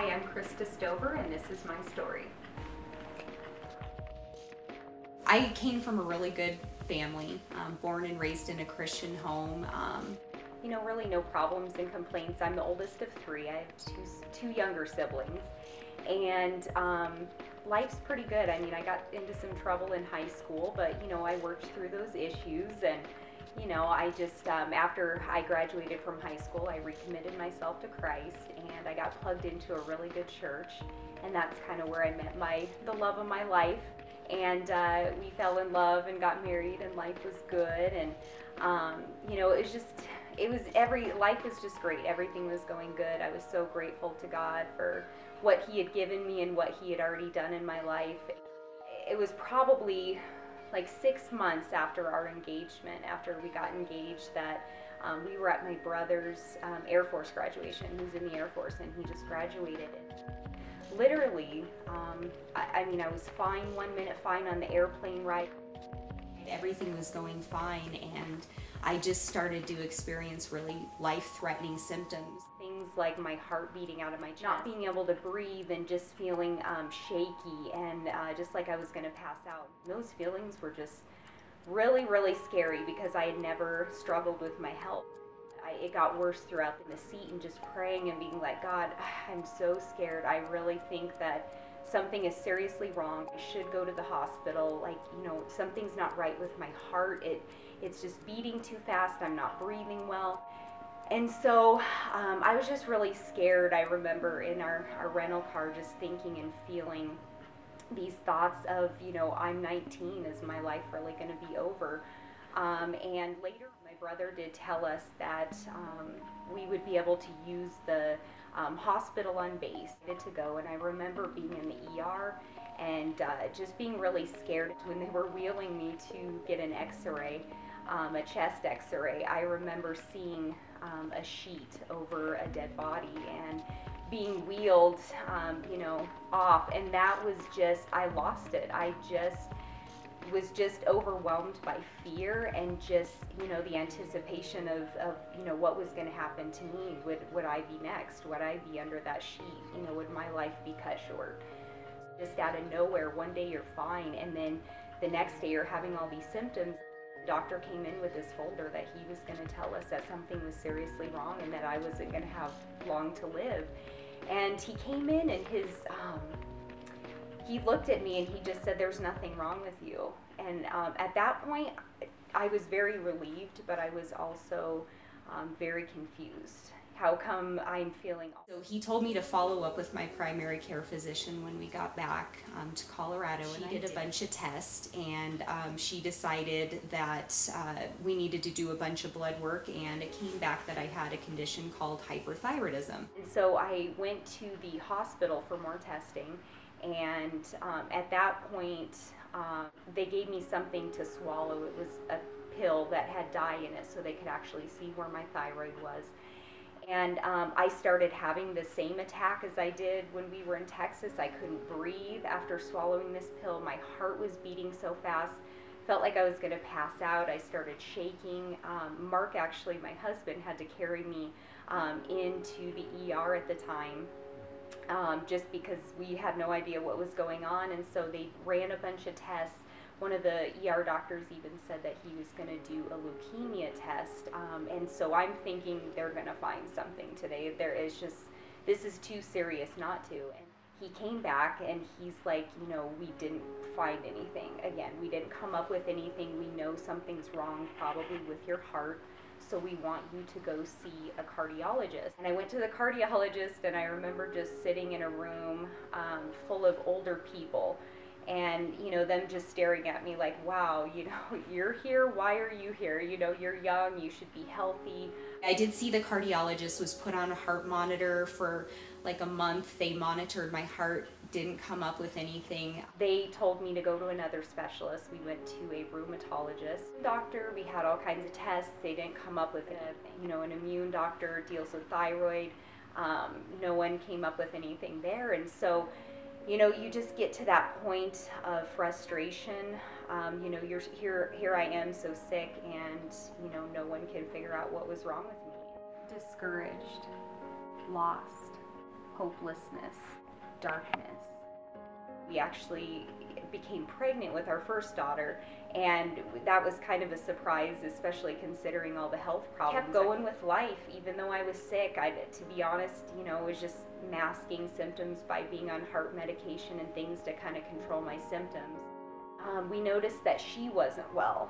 Hi, I'm Krista Stover, and this is my story. I came from a really good family, born and raised in a Christian home. Really no problems and complaints. I'm the oldest of three. I have two younger siblings, and life's pretty good. I mean, I got into some trouble in high school, but I worked through those issues, and I just after I graduated from high school, I recommitted myself to Christ, and I got plugged into a really good church, and that's kind of where I met the love of my life. And we fell in love and got married, and life was good. And life was just great. Everything was going good. I was so grateful to God for what He had given me and what He had already done in my life. It was probably like 6 months after our engagement, after we got engaged, that we were at my brother's Air Force graduation. He's in the Air Force, and he just graduated. Literally, I was fine 1 minute, fine on the airplane ride. Everything was going fine, and I just started to experience really life-threatening symptoms. Things like my heart beating out of my chest, not being able to breathe, and just feeling shaky, and just like I was going to pass out. Those feelings were just really, really scary because I had never struggled with my health. It got worse throughout the seat, and just praying and being like, God, I'm so scared. I really think that something is seriously wrong. I should go to the hospital. Something's not right with my heart. It's just beating too fast. I'm not breathing well. And so I was just really scared. I remember in our rental car just thinking and feeling these thoughts of, I'm 19. Is my life really going to be over? And later, my brother did tell us that we would be able to use the hospital on base to go. And I remember being in the ER and just being really scared when they were wheeling me to get an x-ray, a chest x-ray. I remember seeing a sheet over a dead body and being wheeled, off. And that was just, I lost it. I was just overwhelmed by fear and just, the anticipation of what was going to happen to me. Would I be next? Would I be under that sheet? Would my life be cut short? Just out of nowhere, one day you're fine, and then the next day you're having all these symptoms. The doctor came in with this folder that he was going to tell us that something was seriously wrong and that I wasn't going to have long to live. And he came in, and he looked at me and he just said, "There's nothing wrong with you." And at that point, I was very relieved, but I was also very confused. How come I'm feeling? So he told me to follow up with my primary care physician when we got back to Colorado. She did a bunch of tests, and she decided that we needed to do a bunch of blood work, and it came back that I had a condition called hyperthyroidism. And so I went to the hospital for more testing. And at that point, they gave me something to swallow. It was a pill that had dye in it, so they could actually see where my thyroid was. And I started having the same attack as I did when we were in Texas. I couldn't breathe after swallowing this pill. My heart was beating so fast. Felt like I was going to pass out. I started shaking. Mark, actually, my husband, had to carry me into the ER at the time. Just because we had no idea what was going on, and so they ran a bunch of tests. One of the ER doctors even said that he was going to do a leukemia test, and so I'm thinking they're going to find something today. This is too serious not to. And he came back and he's like, we didn't find anything. Again, we didn't come up with anything. We know something's wrong, probably with your heart. So we want you to go see a cardiologist. And I went to the cardiologist, and I remember just sitting in a room full of older people, and them just staring at me like, wow, you're here, why are you here? You're young, you should be healthy. I did see the cardiologist, was put on a heart monitor for like a month. They monitored my heart, didn't come up with anything. They told me to go to another specialist. We went to a rheumatologist doctor. We had all kinds of tests. They didn't come up with anything. An immune doctor deals with thyroid. No one came up with anything there. And so, you just get to that point of frustration. You're here I am so sick, and no one can figure out what was wrong with me. Discouraged, lost. hopelessness, darkness. We actually became pregnant with our first daughter, and that was kind of a surprise, especially considering all the health problems. I kept going with life, even though I was sick. To be honest, was just masking symptoms by being on heart medication and things to kind of control my symptoms. We noticed that she wasn't well,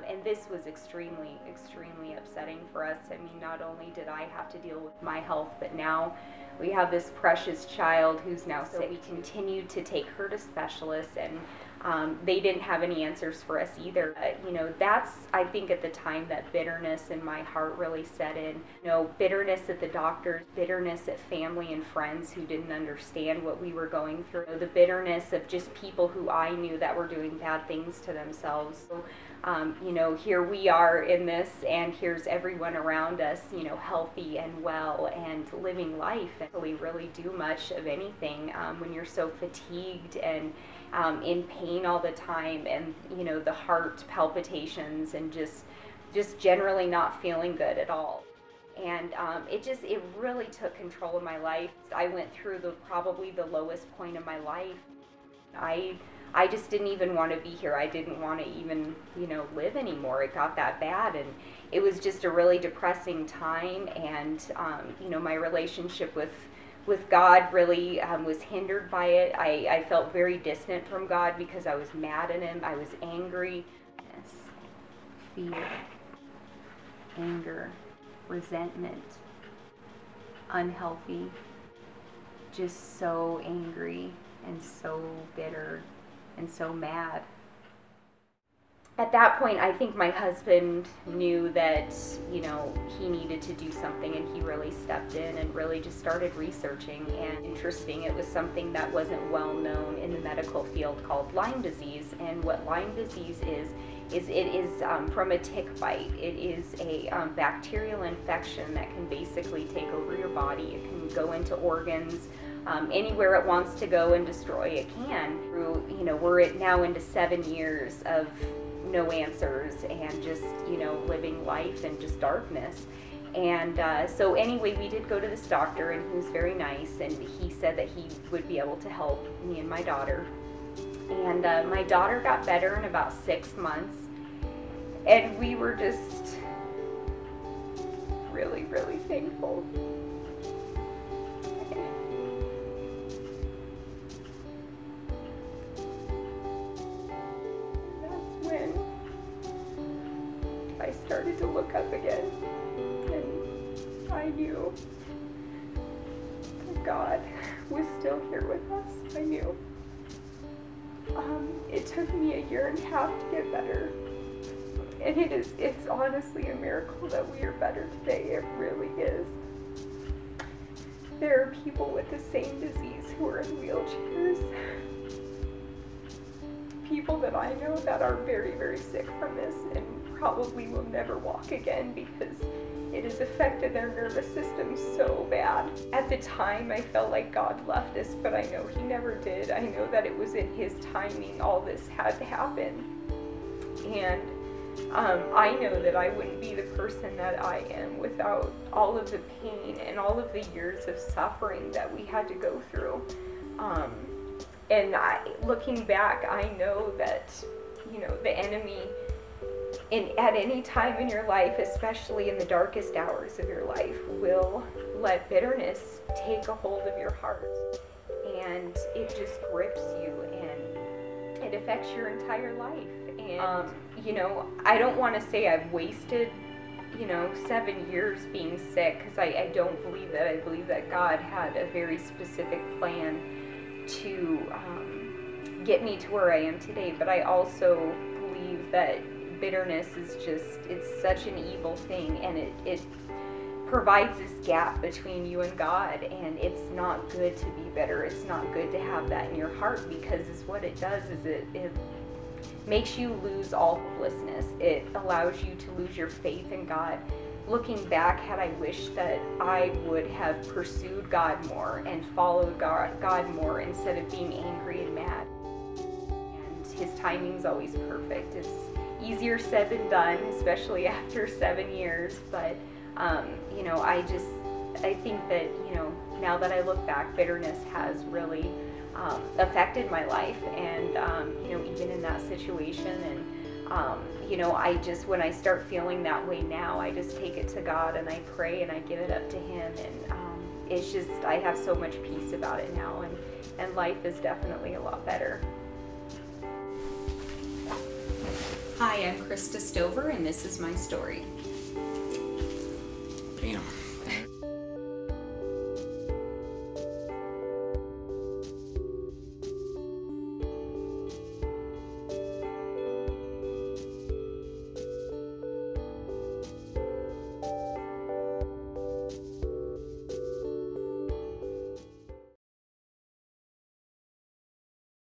and this was extremely, extremely upsetting for us. I mean, not only did I have to deal with my health, but now we have this precious child who's now sick. So we continued to take her to specialists, and they didn't have any answers for us either. That's, I think, at the time that bitterness in my heart really set in. Bitterness at the doctors, bitterness at family and friends who didn't understand what we were going through, the bitterness of just people who I knew that were doing bad things to themselves. So, here we are in this, and here's everyone around us, healthy and well and living life. And really do much of anything when you're so fatigued and in pain all the time, and the heart palpitations, and just generally not feeling good at all. And it really took control of my life. I went through probably the lowest point of my life. I just didn't even want to be here. I didn't want to even, live anymore. It got that bad, and it was just a really depressing time. And, my relationship with God really was hindered by it. I felt very distant from God because I was mad at Him. I was angry. Fear, anger, resentment, unhealthy, just so angry and so bitter and so mad. At that point, I think my husband knew that, he needed to do something, and he really stepped in and really just started researching. And interesting, it was something that wasn't well known in the medical field called Lyme disease. And what Lyme disease is it is from a tick bite. It is a bacterial infection that can basically take over your body. It can go into organs. Anywhere it wants to go and destroy, it can. We're now into 7 years of no answers, and just living life in just darkness. And so anyway, we did go to this doctor, and he was very nice, and he said that he would be able to help me and my daughter. And my daughter got better in about 6 months, and we were just really, really thankful. I started to look up again, and I knew that God was still here with us. I knew. It took me 1.5 years to get better, and it's honestly a miracle that we are better today. It really is. There are people with the same disease who are in wheelchairs. People that I know that are very, very sick from this, and probably will never walk again because it has affected their nervous system so bad. At the time, I felt like God left us, but I know He never did. I know that it was in His timing all this had to happen. And I know that I wouldn't be the person that I am without all of the pain and all of the years of suffering that we had to go through. And looking back, I know that, the enemy, at any time in your life, especially in the darkest hours of your life, will let bitterness take a hold of your heart. And it just grips you, and it affects your entire life. And, I don't want to say I've wasted, 7 years being sick, because I don't believe that. I believe that God had a very specific plan to get me to where I am today. But I also believe that bitterness is it's such an evil thing, and it provides this gap between you and God, and it's not good to be bitter. It's not good to have that in your heart, because what it does is it makes you lose all hopelessness. It allows you to lose your faith in God. Looking back, had I wished that I would have pursued God more and followed God more instead of being angry and mad. And His timing's always perfect. It's easier said than done, especially after 7 years. But I think that, you know, now that I look back, bitterness has really affected my life, and you know, even in that situation. And you know, when I start feeling that way now, I just take it to God and I pray and I give it up to Him, and it's just, I have so much peace about it now, and life is definitely a lot better. Hi, I'm Krista Stover, and this is my story. Damn.